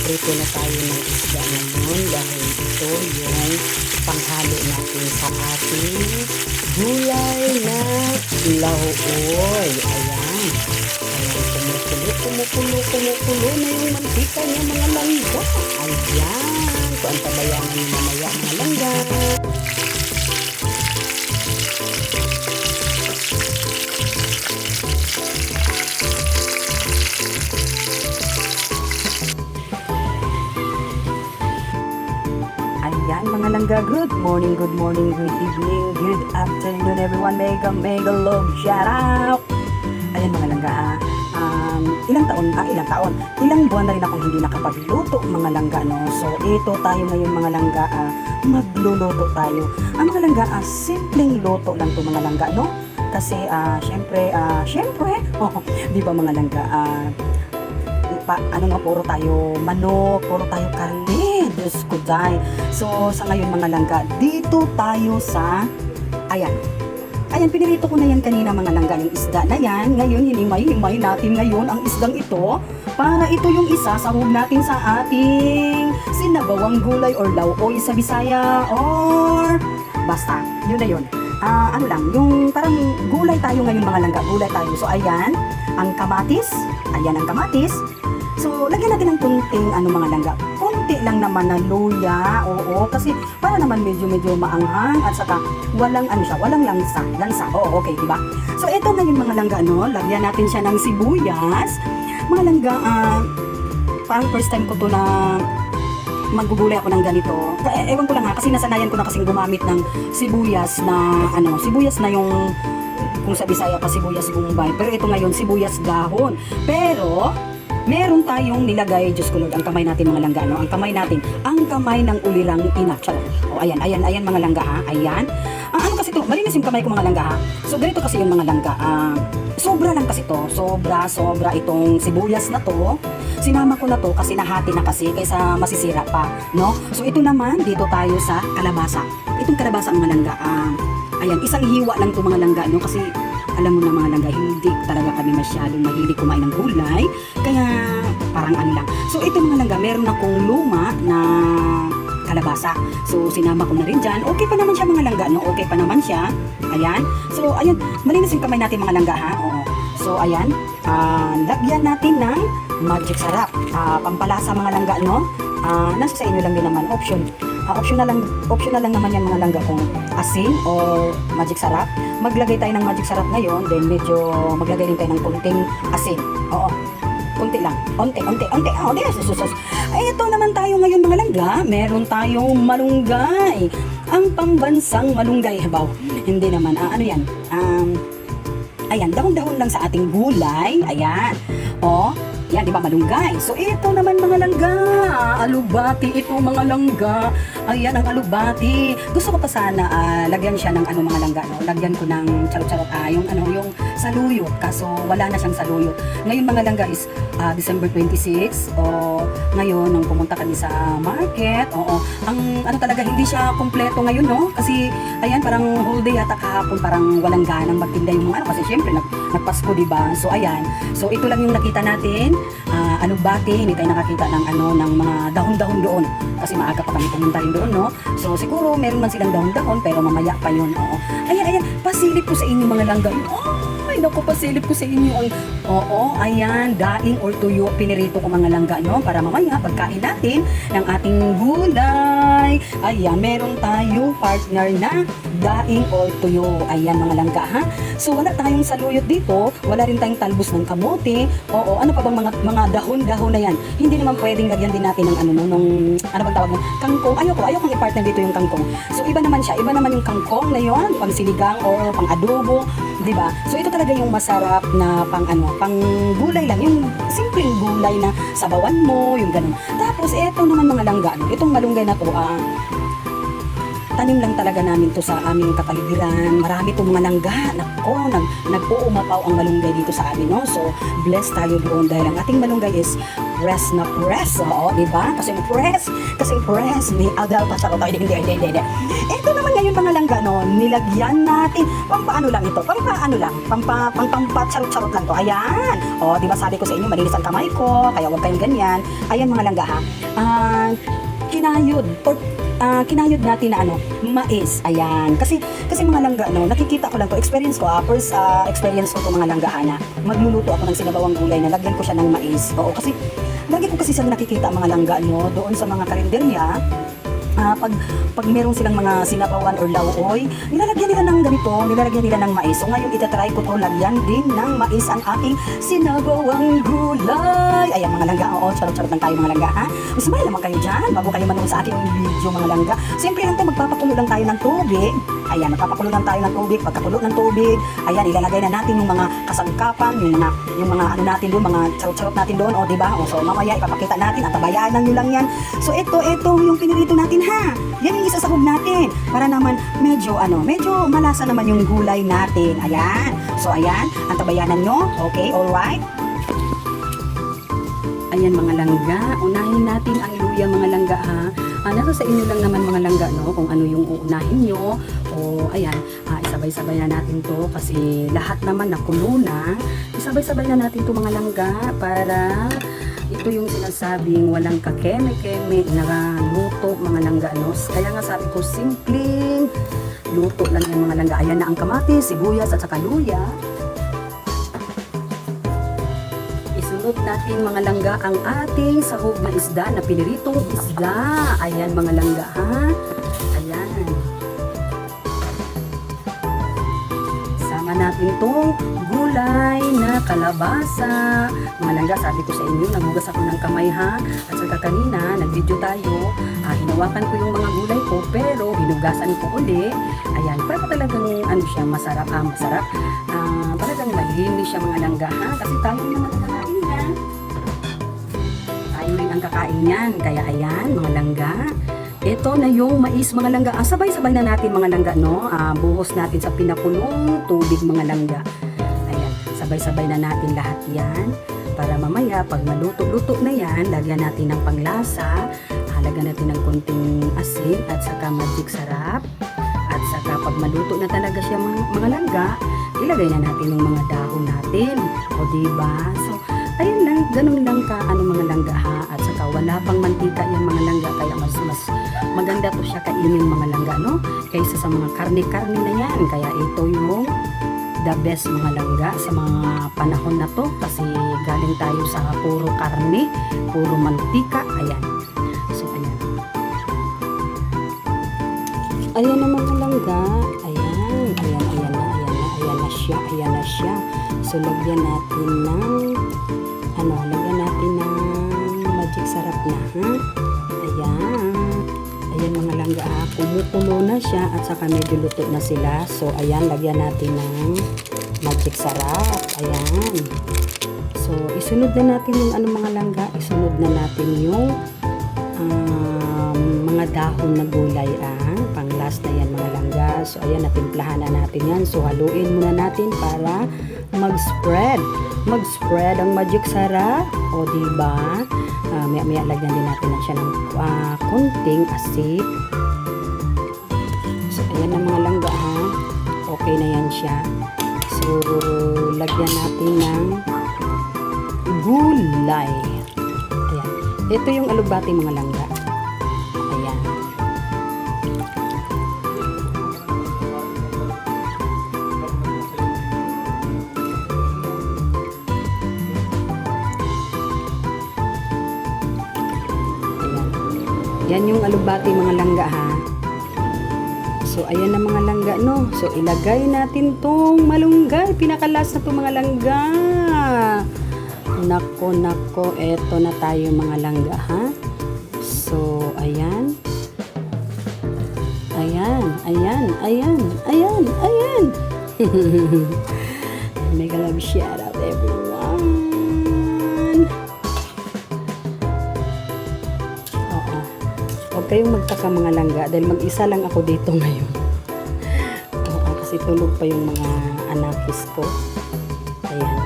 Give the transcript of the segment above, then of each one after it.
magprito na tayo ng isda ngayon dahil ito yung panghalo natin sa ating gulay na lauoy. Ayan. Kumukulo na yung mantika niya mga langga. Ayan. So, ang tabayanan niyo mamaya mga langga. Ayan mga langga, good morning, good evening, good afternoon everyone. Mega love shout out. Ayan mga langga, ilang buwan na rin akong hindi nakapagluto mga langga, no? So ito tayo ngayon mga langga, magluluto tayo. Ang mga langga, simpleng luto lang to mga langga, no? Kasi syempre, di ba mga langga, puro tayo manok, puro tayo karne, Diyos ko day. So, sa ngayon mga langga, dito tayo sa, ayan, pinirito ko na yan kanina mga langga, yung isda na yan. Ngayon, hinimay natin ngayon ang isdang ito, para ito yung isa, sahog natin sa ating sinabawang gulay or lauoy sa Bisaya, or basta, yun na yun. Yung parang gulay tayo ngayon mga langga, gulay tayo. So, ayan, ang kamatis. So, lagyan natin ng kunting mga langga. Kunti lang naman na luya, oo, kasi para naman medyo maanghang at saka walang lansa. Oo, okay, diba? So, ito ngayon mga langga, no, lagyan natin siya ng sibuyas. Mga langga, parang first time ko to na maggugulay ako ng ganito. Ewan ko lang kasi nasanayan ko na kasing gumamit ng sibuyas na, sibuyas na yung, kung sa Bisaya pa sibuyas bombay. Pero ito ngayon, sibuyas dahon. Pero, meron tayong nilagay, Diyos ko Lord, ang kamay natin mga langga, no? Ang kamay ng ulirang ina. O, ayan mga langga, ha? Ayan. Kasi to, malinis yung kamay ko mga langga, ha? So, ganito kasi yung mga langga. Sobra lang kasi to. Sobra itong sibuyas na to. Sinama ko na to kasi nahati na kasi kaysa masisira pa, no? So, ito naman, dito tayo sa kalabasa. Itong kalabasa mga langga, ayan, isang hiwa lang to mga langga, no? Kasi alam mo na mga langga, hindi talaga kami masyadong mahilig kumain ng gulay. Kaya parang lang. So ito mga langga, meron akong luma na kalabasa. So sinama ko na rin dyan. Okay pa naman siya mga langga, no? Okay pa naman siya. Ayan. So ayan, malinis yung kamay natin mga langga, ha? Oo. So ayan, lagyan natin ng magic sarap. Pampalasa mga langga, no? Nasa sa inyo lang din naman, optional lang naman yan mga langga kung asin or magic sarap. Maglagay tayo ng magic sarap ngayon, then medyo maglagay din tayo ng kunting asin. Oo, kunti lang. Onte. Ito naman tayo ngayon mga langga, meron tayong malunggay. Ang pambansang malunggay, habaw. Hindi naman, yan? Ayan, dahon-dahon lang sa ating gulay. Ayan. Yan, di ba malunggay? So, ito naman mga langga. Alubati ito mga langga. Ayan, ang alubati. Gusto ko pa sana lagyan siya ng mga langga, no? Lagyan ko ng charot-charot, yung saluyot. Kaso, wala na siyang saluyot. Ngayon mga langga is December 26. Ngayon, nung pumunta kami sa market, ang talaga, hindi siya kompleto ngayon, no? Kasi, ayan, parang whole day yata kahapon, parang walang ganang magtinda yung mga kasi syempre, nagpasko, di ba? So, ayan. So, ito lang yung nakita natin. Alubati, hindi tayo nakakita ng mga dahon-dahon doon. Kasi maaga pa kami pumunta rin doon, no? So, siguro, meron man silang dahon-dahon, pero mamaya pa yun, oo. Ayan, pasilip ko sa inyo mga langga. Ay, naku, pasilip ko sa inyo ang, ayan, daing or tuyo, pinirito ko mga langga, no? Para mamaya, pagkain natin ng ating gulay. Ayan, meron tayo partner na daing or tuyo. Ayan, mga langga, ha? So, wala tayong saluyot dito, wala rin tayong talbos ng kamote. Ano pa bang mga dahon-dahon na yan? Hindi naman pwedeng lagyan din natin ng ano bang tawag mo? Kangkong. Ayokong i-partner dito yung kangkong. So, iba naman siya. Iba naman yung kangkong na yun, pang sinigang or pang adobo, di ba? So, ito talaga yung masarap na pang gulay lang. Yung simpleng gulay na sabawan mo, yung ganun. Tapos, ito naman mga langga. Itong malunggay na to, tanim lang talaga namin to sa aming kapaligiran. Marami itong mga langga. Nako, nag-uumapaw ang malunggay dito sa amin, no? So, blessed tayo doon dahil ang ating malunggay is press na press. Oo, di ba? Kasi press. May adal pa sa tayo. Hindi. Ito naman ngayon mga langga, no? Nilagyan natin. Pampaano lang ito? Pampacharot-charot lang to. Ayan. O, di ba sabi ko sa inyo, malinis ang kamay ko. Kaya huwag kayong ganyan. Ayan mga langga, ha? Kinayod natin na mais. Ayan. Kasi mga langga, no, nakikita ko lang to, experience ko, first experience ko to mga langga na magluluto ako ng sinabawang gulay na lagyan ko siya ng mais. Oo, kasi lagi ko kasi sila nakikita mga langga, no, doon sa mga karinderya. Pag meron silang mga sinabawan or lauoy, nilalagyan nila ng ganito, nilalagyan nila ng mais. So ngayon itatry ko to, lagyan din ng mais ang aking sinabawang gulay. Ayan mga langga, oo, charot-charot lang tayo mga langga, ha? Smile naman kayo dyan, bago kayo manood sa aking video mga langga. Siyempre lang tayo, magpapakulo lang tayo ng tubig. Ayan, magpapakulo lang tayo ng tubig. Pagkakulo ng tubig, ayan, ilalagay na natin yung mga kasangkapan, yung mga ano natin doon, mga charot-charot natin doon, o diba? O, so mamaya ipapakita natin, at tabayanan nyo lang yan. So ito yung pinirito natin, ha? Yan yung isasahog natin para naman medyo malasa naman yung gulay natin. Ayan. So ayan, ang tabayanan nyo. Okay, alright. Ayan mga langga, unahin natin ang luya mga langga, ha. Nasa sa inyo lang naman mga langga, no, kung ano yung uunahin nyo. O ayan, isabay-sabay na natin to kasi lahat naman nakulo na. Isabay-sabay na natin to mga langga para ito yung sinasabing walang kakeme-keme na luto mga langga, no? Kaya nga sabi ko, simpleng luto lang yung mga langga. Ayan na ang kamatis, sibuyas at saka luya. Isunod natin mga langga ang ating sahog na isda, na piniritong isda. Ayan mga langga, ha? Ayan. Sama natin itong gulay na kalabasa. Mga langga, sabi ko sa inyo, naghugas ako ng kamay, ha? At saka kanina, nag-video tayo. Hinawakan ko yung mga gulay ko, pero hinugasan ko uli. Ayan, para talagang masarap. Talagang malinis siya mga langga, ha? Kasi tayo naman ang kakain yan. Tayo rin ang kakain yan. Kaya ayan, mga langga. Ito na yung mais mga langga. Sabay-sabay na natin mga langga, no? Buhos natin sa pinakulong tubig mga langga. Ayan, sabay-sabay na natin lahat yan. Para mamaya, pag maluto-luto na yan, lagyan natin ng panglasa. Lagyan natin ng konting asin at saka magic sarap. At saka pag maluto na talaga siya mga langga, ilagay na natin yung mga dahon natin. O diba? So, ayun lang, ganun lang ka mga langga, ha? At saka wala pang mantika yung mga langga, kaya mas maganda to siya kainin mga langga, no? Kaysa sa mga karne-karne na yan. Kaya ito yung the best mga langga sa mga panahon na to, kasi galing tayo sa puro karne, puro mantika. Ayan. So, ayan. Ayan na mga langga. Ayan na siya. So, lagyan natin ng magic sarap na, ha? Ayan mga langga, ha? Kumukulo na siya at saka medyo luto na sila. So, ayan, lagyan natin ng magic sarap. Ayan. So, isunod na natin yung mga langga. Isunod na natin yung mga dahon na gulay, pang last na yan mga langga. So ayan, natimplahan na natin yan. So haluin muna natin para mag-spread ang magic sarap. O diba, maya lagyan din natin siya ng konting asin. So ayan na mga langga, ha. Okay na yan siya. So lagyan natin ng gulay. Ayan, ito yung alubati mga langga. Ayan. Yan yung alubati mga langga, ha. So ayan na mga langga, no. So ilagay natin tong malunggay, pinakalas na tong mga langga. Nako, eto na tayo mga langga, ha. So ayan. Mega love shout out everyone. Huwag Huwag kayong magtaka mga langga dahil mag-isa lang ako dito ngayon. Oo, kasi tulog pa yung mga anakis ko. Ayan.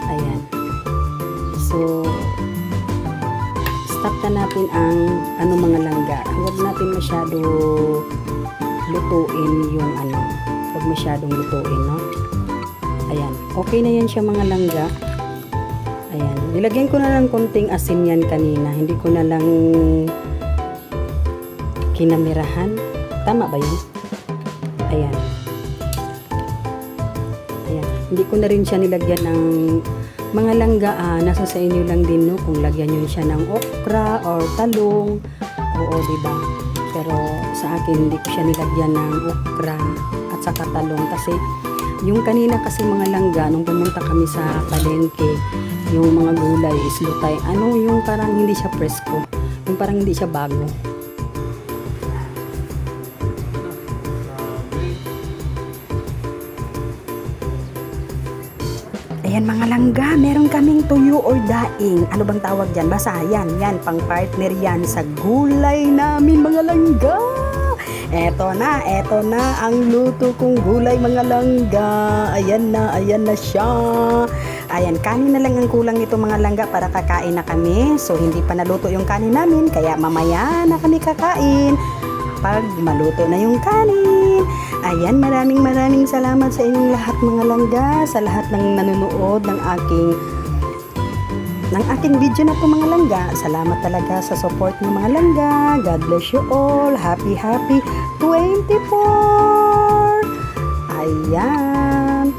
Ayan. So, stop na natin ang mga langga. Huwag natin masyado lutuin yung huwag masyadong lutuin, no? Ayan. Okay na yan siya mga langga. Ayan. Nilagyan ko na lang konting asin yan kanina. Hindi ko na lang kinamirahan. Tama ba yun? Ayan. Ayan. Hindi ko na rin siya nilagyan ng mga langga. Nasa sa inyo lang din, no? Kung lagyan nyo siya ng okra or talong. Oo, diba? Pero sa akin, hindi ko siya nilagyan ng okra at saka talong. Kasi yung kanina kasi mga langga, nung pumunta kami sa palengke, yung mga gulay is lutay. Yung parang hindi siya presko. Yung parang hindi siya bago. Ayan mga langga, meron kaming tuyo or daing. Ano bang tawag dyan? Basta yan, pang partner yan sa gulay namin mga langga. Eto na ang luto kong gulay mga langga. Ayan na siya. Ayan, kanin na lang ang kulang nito mga langga para kakain na kami. So, hindi pa naluto yung kanin namin, kaya mamaya na kami kakain pag maluto na yung kanin. Ayan, maraming salamat sa inyong lahat mga langga, sa lahat ng nanonood ng aking video na po mga langga. Salamat talaga sa support ng mga langga. God bless you all. Happy 24. Ayan.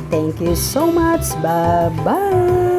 Thank you so much. Bye-bye.